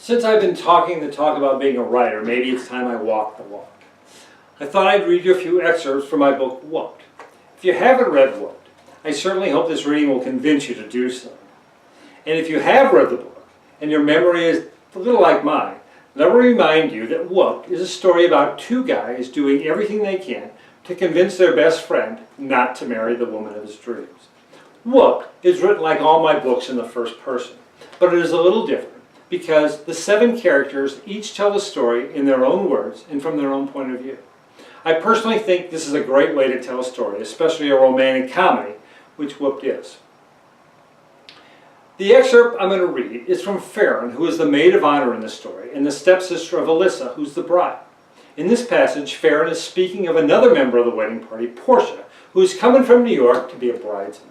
Since I've been talking the talk about being a writer, maybe it's time I walk the walk. I thought I'd read you a few excerpts from my book, Whooped. If you haven't read Whooped, I certainly hope this reading will convince you to do so. And if you have read the book, and your memory is a little like mine, let me remind you that Whooped is a story about two guys doing everything they can to convince their best friend not to marry the woman of his dreams. Whooped is written like all my books in the first person, but it is a little different because the 7 characters each tell the story in their own words and from their own point of view. I personally think this is a great way to tell a story, especially a romantic comedy, which Whooped is. The excerpt I'm going to read is from Farron, who is the maid of honor in the story, and the stepsister of Alyssa, who's the bride. In this passage, Farron is speaking of another member of the wedding party, Portia, who is coming from New York to be a bridesmaid.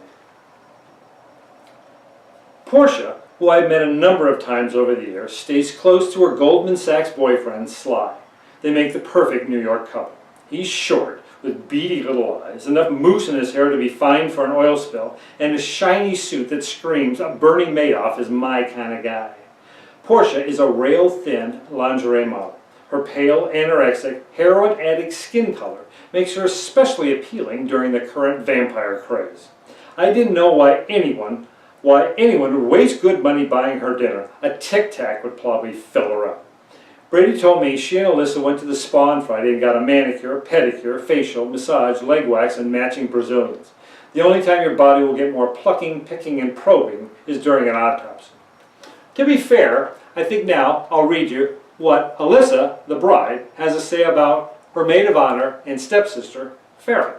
Portia, who I've met a number of times over the years, stays close to her Goldman Sachs boyfriend, Sly. They make the perfect New York couple. He's short, with beady little eyes, enough mousse in his hair to be fine for an oil spill, and a shiny suit that screams, Bernie Madoff is my kind of guy. Portia is a rail-thin lingerie model. Her pale, anorexic, heroin-addict skin color makes her especially appealing during the current vampire craze. I didn't know why anyone would waste good money buying her dinner. A Tic Tac would probably fill her up. Brady told me she and Alyssa went to the spa on Friday and got a manicure, pedicure, facial, massage, leg wax, and matching Brazilians. The only time your body will get more plucking, picking, and probing is during an autopsy. To be fair, I think now I'll read you what Alyssa, the bride, has to say about her maid of honor and stepsister, Farron.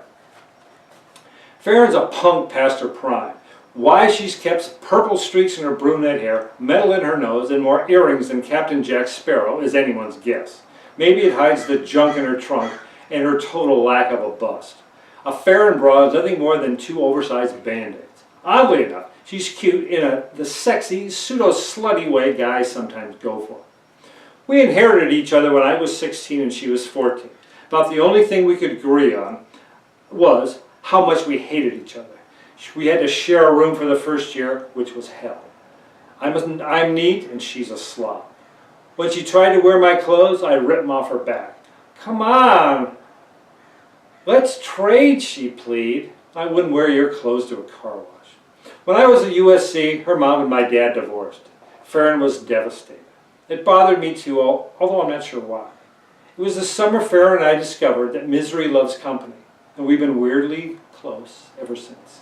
Farron's a punk past her prime. Why she's kept purple streaks in her brunette hair, metal in her nose, and more earrings than Captain Jack Sparrow is anyone's guess. Maybe it hides the junk in her trunk and her total lack of a bust. A Farron bra is nothing more than 2 oversized band-aids. Oddly enough, she's cute in the sexy, pseudo-slutty way guys sometimes go for. We inherited each other when I was 16 and she was 14. About the only thing we could agree on was how much we hated each other. We had to share a room for the first year, which was hell. I'm neat and she's a slob. When she tried to wear my clothes, I ripped them off her back. Come on, let's trade, she pleaded. I wouldn't wear your clothes to a car wash. When I was at USC, her mom and my dad divorced. Farron was devastated. It bothered me too, although I'm not sure why. It was the summer Farron and I discovered that misery loves company, and we've been weirdly close ever since.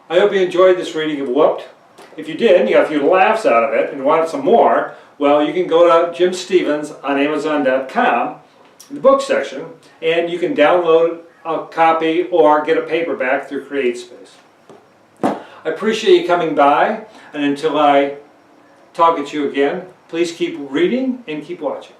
I hope you enjoyed this reading of Whooped. If you did, and you got a few laughs out of it and wanted some more, well, you can go to Jim Stevens on Amazon.com in the book section, and you can download a copy or get a paperback through CreateSpace. I appreciate you coming by, and until I talk at you again, please keep reading and keep watching.